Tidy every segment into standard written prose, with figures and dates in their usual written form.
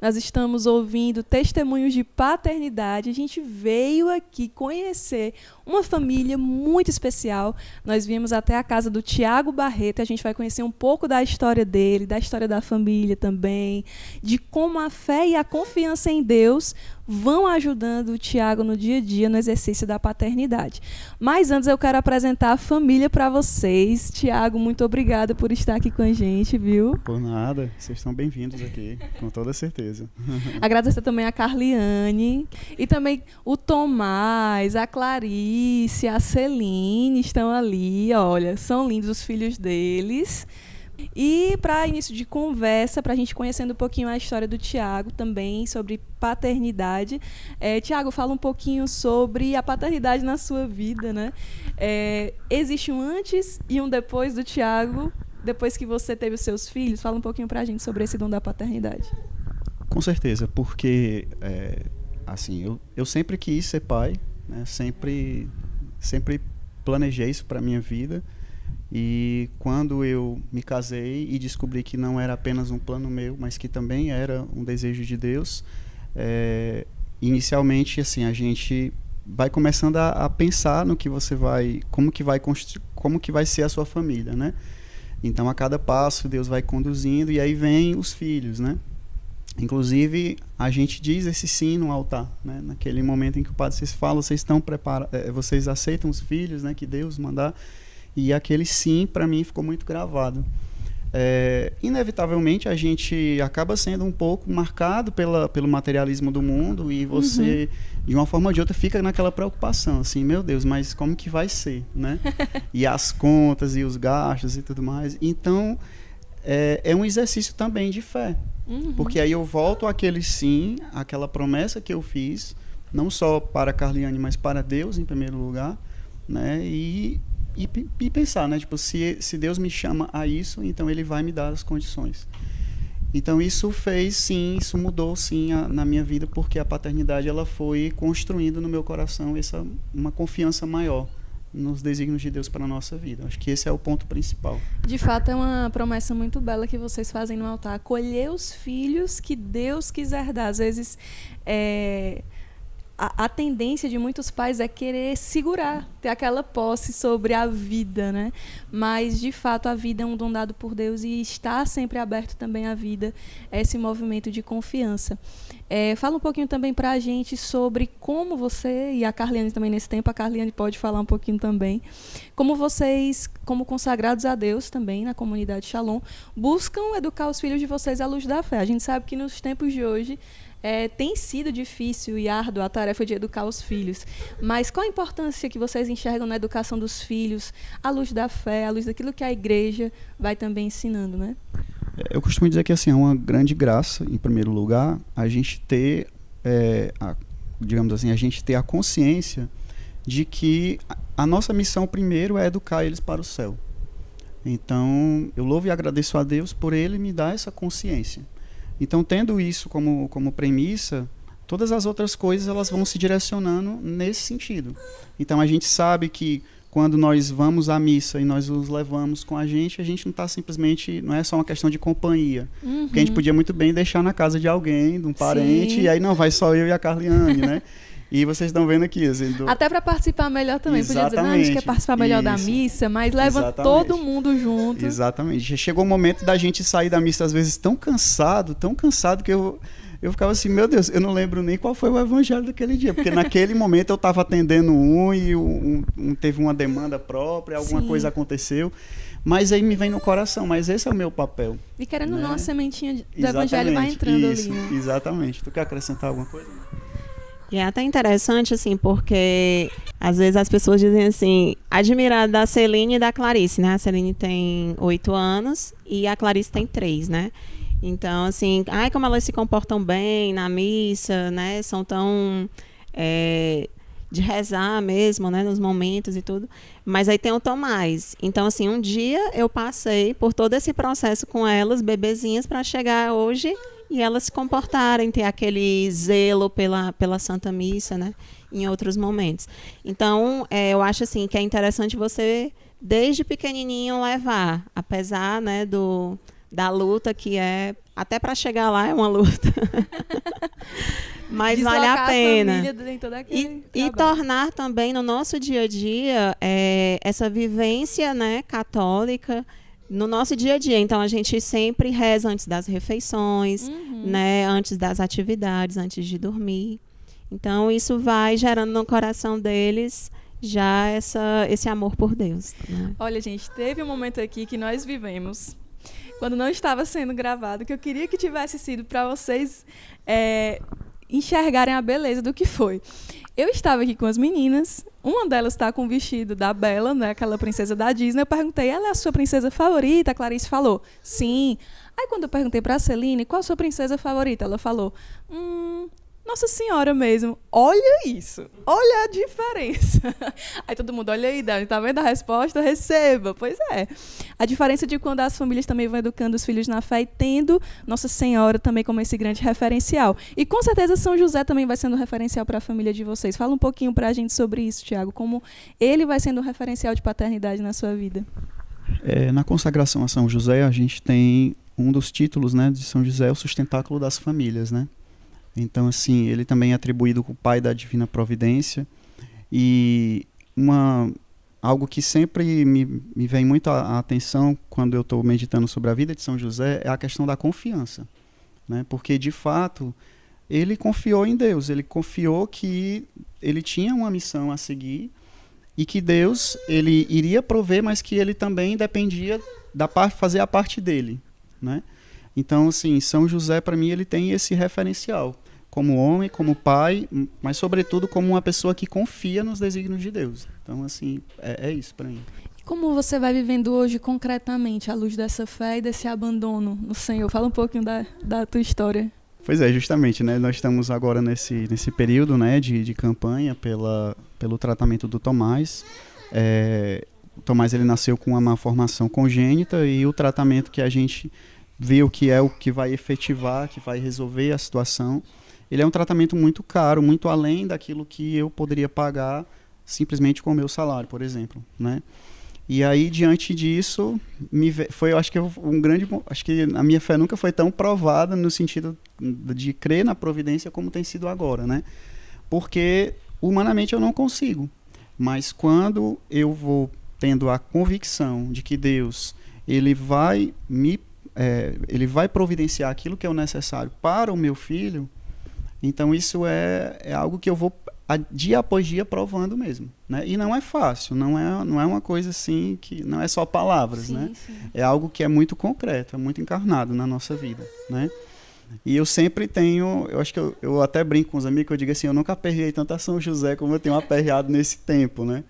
Nós estamos ouvindo testemunhos de paternidade. A gente veio aqui conhecer uma família muito especial. Nós viemos até a casa do Tiago Barreto. A gente vai conhecer um pouco da história dele, da história da família também, de como a fé e a confiança em Deus vão ajudando o Tiago no dia a dia, no exercício da paternidade. Mas antes eu quero apresentar a família para vocês. Tiago, muito obrigada por estar aqui com a gente, viu? Por nada, vocês estão bem-vindos aqui, com toda certeza. Agradecer também a Carliane e também o Tomás, a Clarice, a Celine estão ali, olha, são lindos os filhos deles. E para início de conversa, para a gente conhecendo um pouquinho a história do Tiago também, sobre paternidade. Tiago, fala um pouquinho sobre a paternidade na sua vida, né? Existe um antes e um depois do Tiago, depois que você teve os seus filhos. Fala um pouquinho para a gente sobre esse dom da paternidade. Com certeza, porque assim, eu sempre quis ser pai, né? Sempre planejei isso para a minha vida. E quando eu me casei e descobri que não era apenas um plano meu, mas que também era um desejo de Deus, inicialmente assim, a gente vai começando a pensar no que você vai, como que vai ser a sua família, né? Então a cada passo Deus vai conduzindo e aí vem os filhos, né? Inclusive a gente diz esse sim no altar, né? Naquele momento em que o padre vocês falam, vocês estão preparados, vocês aceitam os filhos, né? Que Deus mandar. E aquele sim, para mim, ficou muito gravado. Inevitavelmente, a gente acaba sendo um pouco marcado pelo materialismo do mundo e você, de uma forma ou de outra, fica naquela preocupação, assim, meu Deus, mas como que vai ser, né? E as contas e os gastos e tudo mais. Então, é um exercício também de fé. Porque aí eu volto àquele sim, àquela promessa que eu fiz, não só para a Carliane, mas para Deus, em primeiro lugar, né? E pensar, né? Tipo, se Deus me chama a isso, então Ele vai me dar as condições. Então isso fez, sim, isso mudou, sim, na minha vida, porque a paternidade ela foi construindo no meu coração uma confiança maior nos desígnios de Deus para a nossa vida. Acho que esse é o ponto principal. De fato, é uma promessa muito bela que vocês fazem no altar. Acolher os filhos que Deus quiser dar. Às vezes, a tendência de muitos pais é querer segurar, ter aquela posse sobre a vida, né? Mas, de fato, a vida é um dom dado por Deus e está sempre aberto também à vida, esse movimento de confiança. Fala um pouquinho também para a gente sobre como você, e a Carliane também nesse tempo, a Carliane pode falar um pouquinho também, como vocês, como consagrados a Deus também, na comunidade Shalom, buscam educar os filhos de vocês à luz da fé. A gente sabe que nos tempos de hoje, tem sido difícil e árdua a tarefa de educar os filhos. Mas qual a importância que vocês enxergam na educação dos filhos à luz da fé, à luz daquilo que a igreja vai também ensinando, né? Eu costumo dizer que assim, é uma grande graça, em primeiro lugar, a gente ter, digamos assim, a gente ter a consciência de que a nossa missão primeiro é educar eles para o céu. Então, eu louvo e agradeço a Deus por Ele me dar essa consciência. Então, tendo isso como premissa, todas as outras coisas elas vão se direcionando nesse sentido. Então, a gente sabe que quando nós vamos à missa e nós os levamos com a gente não está simplesmente, não é só uma questão de companhia. Porque a gente podia muito bem deixar na casa de alguém, de um parente, sim. E aí não, vai só eu e a Carliane, né? E vocês estão vendo aqui. Assim, até para participar melhor também. Exatamente. Podia dizer, não, a gente quer participar melhor da missa, mas leva todo mundo junto. Exatamente. Chegou o momento da gente sair da missa, às vezes, tão cansado que eu ficava assim, meu Deus, eu não lembro nem qual foi o evangelho daquele dia, porque naquele momento eu estava atendendo e teve uma demanda própria, alguma coisa aconteceu. Mas aí me vem no coração, mas esse é o meu papel. E querendo ou não, a sementinha do evangelho vai entrando isso, ali. Né? Exatamente. Tu quer acrescentar alguma coisa? E é até interessante, assim, porque às vezes as pessoas dizem assim, admirar da Celine e da Clarice, né? A Celine tem 8 anos e a Clarice tem 3, né? Então, assim, como elas se comportam bem na missa, né? São tão... de rezar mesmo, né? Nos momentos e tudo. Mas aí tem o Tomás. Então, assim, um dia eu passei por todo esse processo com elas, bebezinhas, para chegar hoje... E elas se comportarem, ter aquele zelo pela Santa Missa, né? Em outros momentos. Então, eu acho assim, que é interessante você, desde pequenininho, levar, apesar, né, da luta que é, até para chegar lá é uma luta. Mas vale a pena. E tornar também no nosso dia a dia essa vivência, né, católica no nosso dia a dia. Então, a gente sempre reza antes das refeições, né, antes das atividades, antes de dormir. Então, isso vai gerando no coração deles já esse amor por Deus. Né? Olha, gente, teve um momento aqui que nós vivemos, quando não estava sendo gravado, que eu queria que tivesse sido para vocês enxergarem a beleza do que foi. Eu estava aqui com as meninas, uma delas está com o vestido da Bela, né, aquela princesa da Disney. Eu perguntei, ela é a sua princesa favorita? A Clarice falou, sim. Aí quando eu perguntei para a Celine, qual a sua princesa favorita? Ela falou, Nossa Senhora mesmo. Olha isso. Olha a diferença. Aí todo mundo, olha aí, Dani, tá vendo a resposta? Receba. Pois é. A diferença de quando as famílias também vão educando os filhos na fé e tendo Nossa Senhora também como esse grande referencial. E com certeza São José também vai sendo um referencial para a família de vocês. Fala um pouquinho para a gente sobre isso, Tiago. Como ele vai sendo um referencial de paternidade na sua vida. Na consagração a São José, a gente tem um dos títulos, né, de São José, o sustentáculo das famílias, né? Então, assim, ele também é atribuído com o pai da Divina Providência. E algo que sempre me vem muito à atenção quando eu estou meditando sobre a vida de São José é a questão da confiança, né? Porque, de fato, ele confiou em Deus. Ele confiou que ele tinha uma missão a seguir e que Deus ele iria prover, mas que ele também dependia fazer a parte dele, né? Então, assim, São José, para mim, ele tem esse referencial como homem, como pai, mas, sobretudo, como uma pessoa que confia nos desígnios de Deus. Então, assim, é isso para mim. E como você vai vivendo hoje, concretamente, à luz dessa fé e desse abandono no Senhor? Fala um pouquinho da tua história. Pois é, justamente, né? Nós estamos agora nesse período, né, de campanha pelo tratamento do Tomás. O Tomás, ele nasceu com uma malformação congênita e o tratamento que a gente viu que é o que vai efetivar, que vai resolver a situação, ele é um tratamento muito caro, muito além daquilo que eu poderia pagar simplesmente com o meu salário, por exemplo, né? E aí, diante disso, foi, eu acho que acho que a minha fé nunca foi tão provada no sentido de crer na providência como tem sido agora, né? Porque humanamente eu não consigo, mas quando eu vou tendo a convicção de que Deus ele vai providenciar aquilo que é o necessário para o meu filho, então isso é algo que eu vou dia após dia provando mesmo, né? E não é fácil, não é uma coisa assim que não é só palavras, sim, né? Sim. É algo que é muito concreto, é muito encarnado na nossa vida, né? E eu sempre tenho, eu acho que eu até brinco com os amigos, eu digo assim, eu nunca aperreei tanto a São José como eu tenho aperreado nesse tempo, né?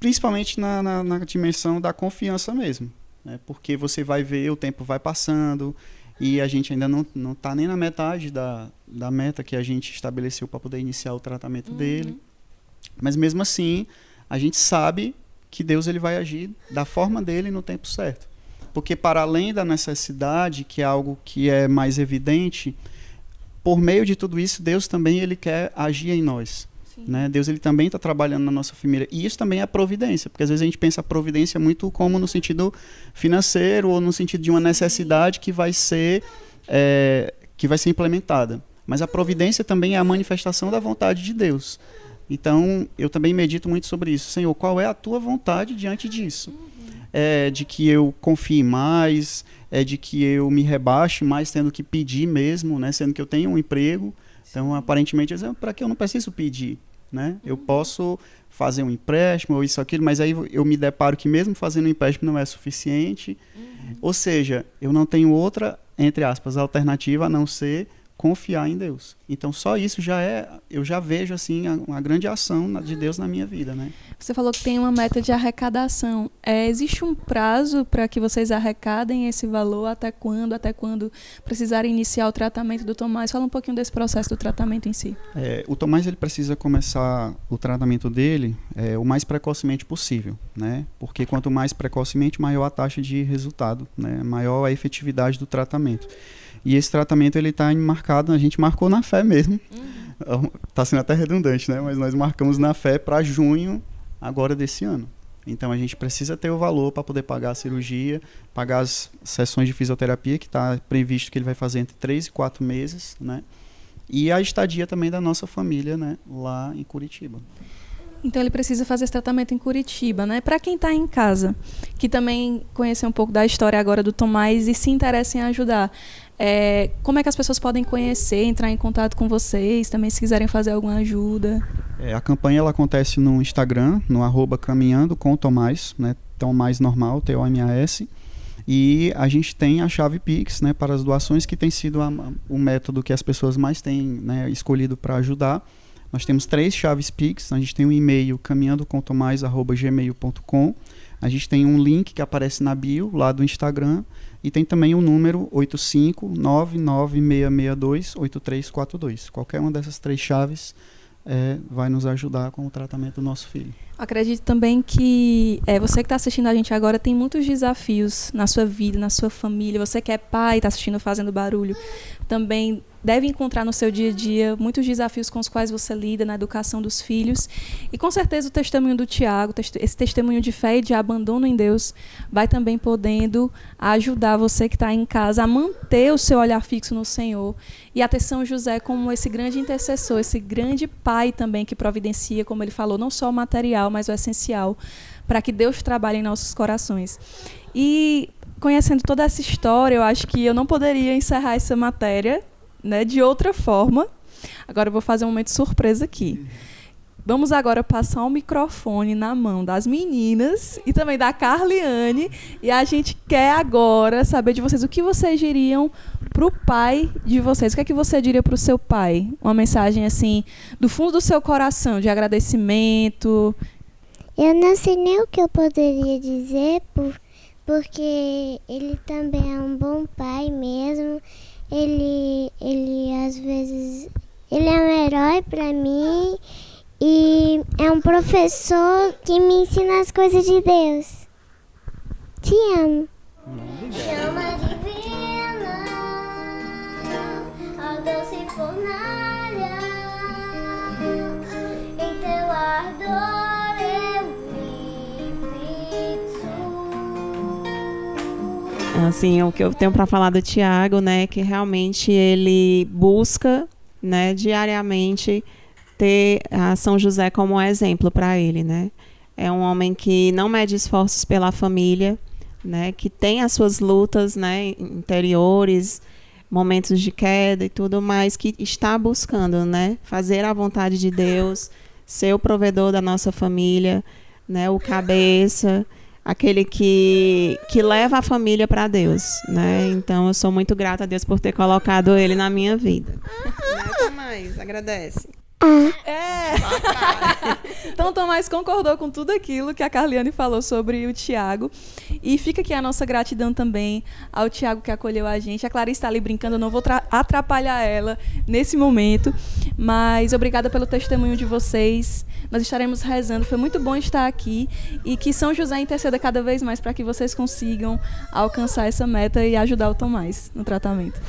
Principalmente na dimensão da confiança mesmo, né? Porque você vai ver, o tempo vai passando e a gente ainda não está nem na metade da meta que a gente estabeleceu para poder iniciar o tratamento dele. Mas mesmo assim, a gente sabe que Deus ele vai agir da forma dele no tempo certo. Porque para além da necessidade, que é algo que é mais evidente, por meio de tudo isso, Deus também ele quer agir em nós. Né? Deus ele também está trabalhando na nossa família. E isso também é providência, porque às vezes a gente pensa a providência muito como no sentido financeiro ou no sentido de uma necessidade que vai ser implementada. Mas a providência também é a manifestação da vontade de Deus. Então, eu também medito muito sobre isso. Senhor, qual é a tua vontade diante disso? De que eu confie mais, de que eu me rebaixe mais tendo que pedir mesmo, né? Sendo que eu tenho um emprego. Então, aparentemente, para que eu não preciso pedir? Né? Eu posso fazer um empréstimo ou isso, aquilo, mas aí eu me deparo que mesmo fazendo um empréstimo não é suficiente. Ou seja, eu não tenho outra, entre aspas, alternativa a não ser confiar em Deus. Então só isso eu já vejo assim uma grande ação de Deus na minha vida, né? Você falou que tem uma meta de arrecadação. Existe um prazo para que vocês arrecadem esse valor? Até quando precisarem iniciar o tratamento do Tomás? Fala um pouquinho desse processo do tratamento em si. O Tomás ele precisa começar o tratamento dele o mais precocemente possível, né? Porque quanto mais precocemente, maior a taxa de resultado, né? Maior a efetividade do tratamento. E esse tratamento ele está marcado, a gente marcou na fé mesmo. Está sendo até redundante, né? Mas nós marcamos na fé para junho agora desse ano. Então a gente precisa ter o valor para poder pagar a cirurgia, pagar as sessões de fisioterapia, que está previsto que ele vai fazer entre 3 e 4 meses, né? E a estadia também da nossa família, né, lá em Curitiba. Então ele precisa fazer esse tratamento em Curitiba, né? Para quem está em casa, que também conhecer um pouco da história agora do Tomás e se interessa em ajudar, como é que as pessoas podem conhecer, entrar em contato com vocês, também se quiserem fazer alguma ajuda? A campanha ela acontece no Instagram, no @caminhando com Tomás, né? Tomás normal, TOMAS. E a gente tem a chave Pix, né, para as doações, que tem sido o método que as pessoas mais têm, né, escolhido para ajudar. Nós temos 3 chaves Pix. A gente tem um e-mail caminhandocomtomais@gmail.com. A gente tem um link que aparece na bio lá do Instagram e tem também o número 85996628342. Qualquer uma dessas 3 chaves vai nos ajudar com o tratamento do nosso filho. Acredito também que você que está assistindo a gente agora tem muitos desafios na sua vida, na sua família. Você que é pai, está assistindo Fazendo Barulho, também deve encontrar no seu dia a dia muitos desafios com os quais você lida na educação dos filhos. E com certeza o testemunho do Tiago, esse testemunho de fé e de abandono em Deus, vai também podendo ajudar você que está em casa a manter o seu olhar fixo no Senhor e a ter São José como esse grande intercessor, esse grande pai também que providencia, como ele falou, não só o material, mas o essencial, para que Deus trabalhe em nossos corações. E conhecendo toda essa história, eu acho que eu não poderia encerrar essa matéria, né, de outra forma. Agora eu vou fazer um momento surpresa aqui. Vamos agora passar o microfone na mão das meninas e também da Carliane. E a gente quer agora saber de vocês o que vocês diriam para o pai de vocês. O que é que você diria para o seu pai? Uma mensagem assim, do fundo do seu coração, de agradecimento. Eu não sei nem o que eu poderia dizer, porque ele também é um bom pai mesmo. Ele às vezes, ele é um herói para mim e é um professor que me ensina as coisas de Deus. Te amo. Chama divina, ó doce fornalha, em teu ardor eu me fixo. Assim, o que eu tenho para falar do Tiago, né, que realmente ele busca, né, diariamente ter a São José como um exemplo para ele, né? É um homem que não mede esforços pela família, né, que tem as suas lutas, né, interiores, momentos de queda e tudo, mas que está buscando, né, fazer a vontade de Deus, ser o provedor da nossa família, né, o cabeça, aquele que leva a família para Deus, né? Então eu sou muito grata a Deus por ter colocado ele na minha vida. Tomás, agradece. Então Tomás concordou com tudo aquilo que a Carliane falou sobre o Tiago. E fica aqui a nossa gratidão também ao Tiago que acolheu a gente. A Clarice está ali brincando, eu não vou atrapalhar ela nesse momento. Mas obrigada pelo testemunho de vocês. Nós estaremos rezando. Foi muito bom estar aqui. E que São José interceda cada vez mais para que vocês consigam alcançar essa meta e ajudar o Tomás no tratamento.